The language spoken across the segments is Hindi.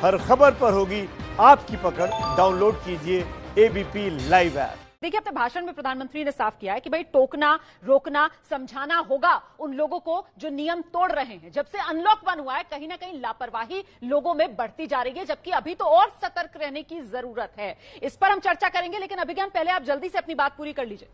हर खबर पर होगी आपकी पकड़। डाउनलोड कीजिए एबीपी लाइव ऐप। देखिए, अपने भाषण में प्रधानमंत्री ने साफ किया है कि भाई टोकना, रोकना, समझाना होगा उन लोगों को जो नियम तोड़ रहे हैं। जब से अनलॉक 1 हुआ है, कहीं ना कहीं लापरवाही लोगों में बढ़ती जा रही है, जबकि अभी तो और सतर्क रहने की जरूरत है। इस पर हम चर्चा करेंगे, लेकिन अभिज्ञान पहले आप जल्दी से अपनी बात पूरी कर लीजिए।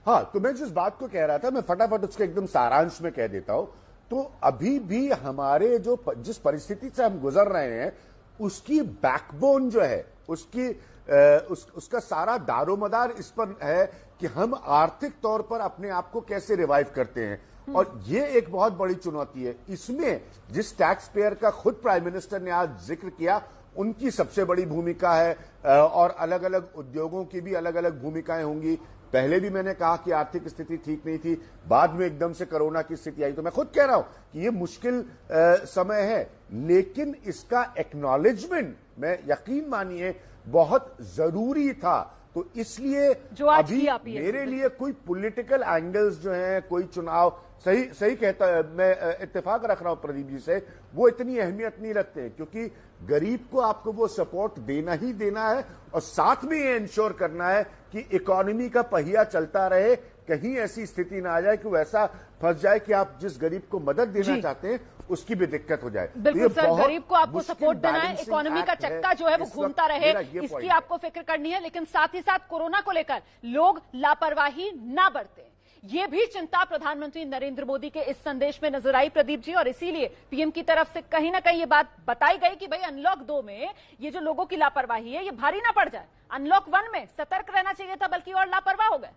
हाँ, तो मैं जिस बात को कह रहा था, मैं फटाफट उसके एकदम सारांश में कह देता हूं। तो अभी भी हमारे जिस परिस्थिति से हम गुजर रहे हैं, उसकी बैकबोन जो है, उसका सारा दारोमदार इस पर है कि हम आर्थिक तौर पर अपने आप को कैसे रिवाइव करते हैं। और ये एक बहुत बड़ी चुनौती है। इसमें जिस टैक्स पेयर का खुद प्राइम मिनिस्टर ने आज जिक्र किया, उनकी सबसे बड़ी भूमिका है, और अलग अलग उद्योगों की भी अलग अलग भूमिकाएं होंगी। पहले भी मैंने कहा कि आर्थिक स्थिति ठीक नहीं थी, बाद में एकदम से कोरोना की स्थिति आई, तो मैं खुद कह रहा हूं कि ये मुश्किल समय है, लेकिन इसका एक्नॉलेजमेंट, मैं यकीन मानिए, बहुत जरूरी था। तो इसलिए जो आज अभी मेरे लिए कोई पॉलिटिकल एंगल्स जो हैं, कोई चुनाव, सही कहता है, मैं इत्तेफाक रख रहा हूं प्रदीप जी से, वो इतनी अहमियत नहीं रखते हैं, क्योंकि गरीब को आपको वो सपोर्ट देना ही देना है, और साथ में ये इंश्योर करना है कि इकोनॉमी का पहिया चलता रहे। कहीं ऐसी स्थिति ना आ जाए कि वो ऐसा फंस जाए कि आप जिस गरीब को मदद देना चाहते हैं उसकी भी दिक्कत हो जाए। बिल्कुल सर, गरीब को आपको सपोर्ट देना है, इकोनॉमी का चक्का जो है वो घूमता रहे, इसकी आपको फिक्र करनी है। लेकिन साथ ही साथ कोरोना को लेकर लोग लापरवाही ना बरतें, ये भी चिंता प्रधानमंत्री नरेंद्र मोदी के इस संदेश में नजर आई प्रदीप जी। और इसीलिए पीएम की तरफ से कहीं ना कहीं ये बात बताई गई कि भाई अनलॉक 2 में ये जो लोगों की लापरवाही है, ये भारी ना पड़ जाए। अनलॉक 1 में सतर्क रहना चाहिए था, बल्कि और लापरवाह हो गए।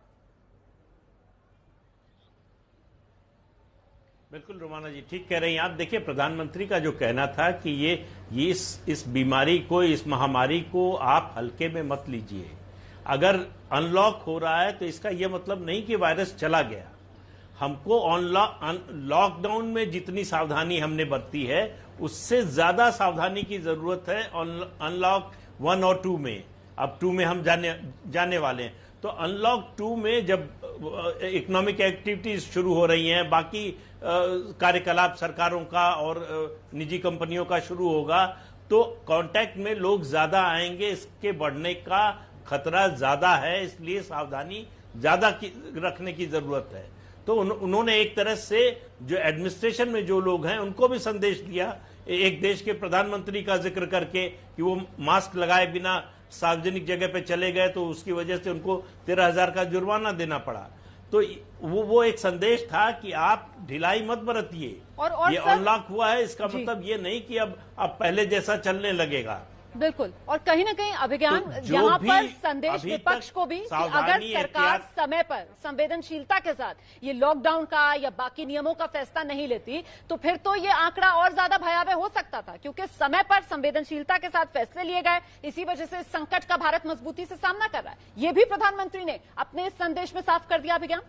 बिल्कुल रोमाना जी ठीक कह रही हैं आप। देखिए, प्रधानमंत्री का जो कहना था कि ये इस बीमारी को, इस महामारी को आप हल्के में मत लीजिए। अगर अनलॉक हो रहा है तो इसका यह मतलब नहीं कि वायरस चला गया। हमको लॉकडाउन में जितनी सावधानी हमने बरती है, उससे ज्यादा सावधानी की जरूरत है अनलॉक 1 और 2 में। अब 2 में हम जाने वाले हैं। तो अनलॉक 2 में जब इकोनॉमिक एक्टिविटीज शुरू हो रही हैं, बाकी कार्यकलाप सरकारों का और निजी कंपनियों का शुरू होगा, तो कांटेक्ट में लोग ज्यादा आएंगे, इसके बढ़ने का खतरा ज्यादा है, इसलिए सावधानी ज्यादा रखने की जरूरत है। तो उन्होंने एक तरह से जो एडमिनिस्ट्रेशन में जो लोग हैं उनको भी संदेश दिया, एक देश के प्रधानमंत्री का जिक्र करके कि वो मास्क लगाए बिना सार्वजनिक जगह पे चले गए, तो उसकी वजह से उनको 13,000 का जुर्माना देना पड़ा। तो वो एक संदेश था कि आप ढिलाई मत बरतिए। और ये अनलॉक हुआ है, इसका मतलब ये नहीं कि अब पहले जैसा चलने लगेगा। बिल्कुल। और कहीं ना कहीं अभिज्ञान यहाँ पर संदेश विपक्ष को भी कि अगर सरकार समय पर संवेदनशीलता के साथ ये लॉकडाउन का या बाकी नियमों का फैसला नहीं लेती, तो फिर तो ये आंकड़ा और ज्यादा भयावह हो सकता था, क्योंकि समय पर संवेदनशीलता के साथ फैसले लिए गए। इसी वजह से इस संकट का भारत मजबूती से सामना कर रहा है। ये भी प्रधानमंत्री ने अपने इस संदेश में साफ कर दिया। अभिज्ञान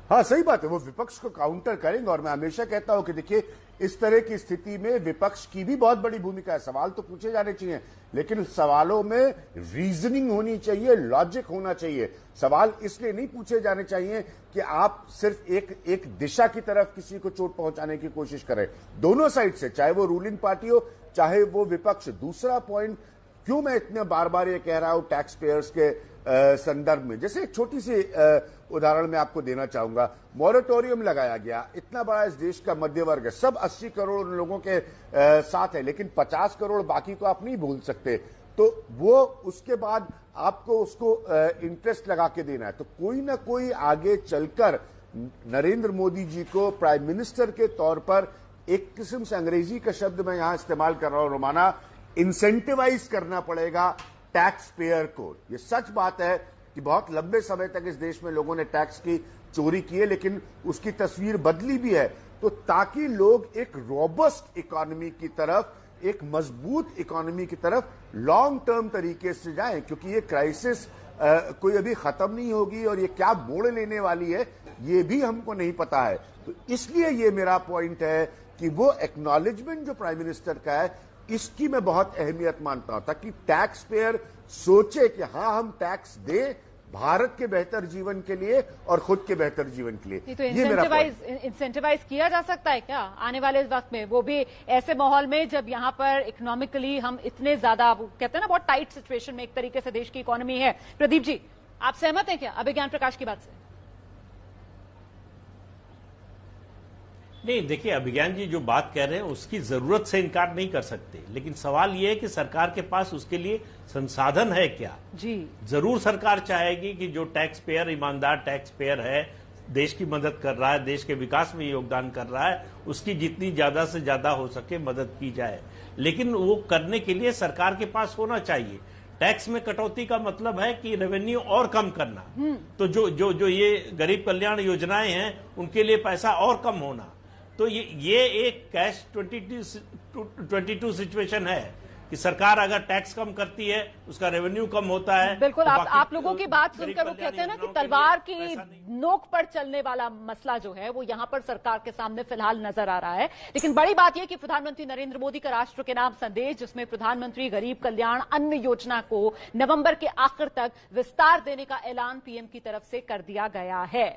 हाँ, सही बात है, वो विपक्ष को काउंटर करेंगे। और मैं हमेशा कहता हूं कि देखिए, इस तरह की स्थिति में विपक्ष की भी बहुत बड़ी भूमिका है। सवाल तो पूछे जाने चाहिए, लेकिन सवालों में रीजनिंग होनी चाहिए, लॉजिक होना चाहिए। सवाल इसलिए नहीं पूछे जाने चाहिए कि आप सिर्फ एक दिशा की तरफ किसी को चोट पहुंचाने की कोशिश करें। दोनों साइड से, चाहे वो रूलिंग पार्टी हो, चाहे वो विपक्ष। दूसरा पॉइंट, क्यों मैं इतने बार बार ये कह रहा हूं टैक्स पेयर्स के संदर्भ में, जैसे एक छोटी सी उदाहरण मैं आपको देना चाहूंगा। मॉरेटोरियम लगाया गया, इतना बड़ा इस देश का मध्य वर्ग है, सब 80 करोड़ लोगों के साथ है, लेकिन 50 करोड़ बाकी को आप नहीं भूल सकते। तो वो उसके बाद आपको उसको इंटरेस्ट लगा के देना है। तो कोई ना कोई आगे चलकर नरेंद्र मोदी जी को प्राइम मिनिस्टर के तौर पर, एक किस्म से अंग्रेजी का शब्द मैं यहां इस्तेमाल कर रहा हूं रोमाना, इंसेंटिवाइज करना पड़ेगा टैक्स पेयर को। ये सच बात है कि बहुत लंबे समय तक इस देश में लोगों ने टैक्स की चोरी की है, लेकिन उसकी तस्वीर बदली भी है। तो ताकि लोग एक रोबस्ट इकोनॉमी की तरफ, एक मजबूत इकोनॉमी की तरफ लॉन्ग टर्म तरीके से जाएं, क्योंकि ये क्राइसिस कोई अभी खत्म नहीं होगी और ये क्या मोड़ लेने वाली है ये भी हमको नहीं पता है। तो इसलिए ये मेरा पॉइंट है कि वो एक्नॉलेजमेंट जो प्राइम मिनिस्टर का है, इसकी मैं बहुत अहमियत मानता हूं, ताकि टैक्स पेयर सोचे कि हाँ, हम टैक्स दें भारत के बेहतर जीवन के लिए और खुद के बेहतर जीवन के लिए। तो ये मेरा point। इंसेंटिवाइज किया जा सकता है क्या आने वाले वक्त में, वो भी ऐसे माहौल में जब यहां पर इकोनॉमिकली हम इतने ज्यादा, कहते हैं ना, बहुत टाइट सिचुएशन में एक तरीके से देश की इकोनॉमी है। प्रदीप जी, आप सहमत हैं क्या अभिज्ञान प्रकाश की बात से? नहीं, देखिए, अभिज्ञान जी जो बात कह रहे हैं उसकी जरूरत से इनकार नहीं कर सकते, लेकिन सवाल यह है कि सरकार के पास उसके लिए संसाधन है क्या। जी, जरूर सरकार चाहेगी कि जो टैक्स पेयर, ईमानदार टैक्स पेयर है, देश की मदद कर रहा है, देश के विकास में योगदान कर रहा है, उसकी जितनी ज्यादा से ज्यादा हो सके मदद की जाए, लेकिन वो करने के लिए सरकार के पास होना चाहिए। टैक्स में कटौती का मतलब है कि रेवेन्यू और कम करना, तो जो ये गरीब कल्याण योजनाएं हैं उनके लिए पैसा और कम होना, तो ये एक कैश 22 सिचुएशन है कि सरकार अगर टैक्स कम करती है उसका रेवेन्यू कम होता है। बिल्कुल। तो आप लोगों की बात सुनकर वो कहते हैं ना कि तलवार की नोक पर चलने वाला मसला जो है वो यहां पर सरकार के सामने फिलहाल नजर आ रहा है। लेकिन बड़ी बात यह कि प्रधानमंत्री नरेंद्र मोदी का राष्ट्र के नाम संदेश, जिसमें प्रधानमंत्री गरीब कल्याण अन्न योजना को नवंबर के आखिर तक विस्तार देने का ऐलान पीएम की तरफ से कर दिया गया है।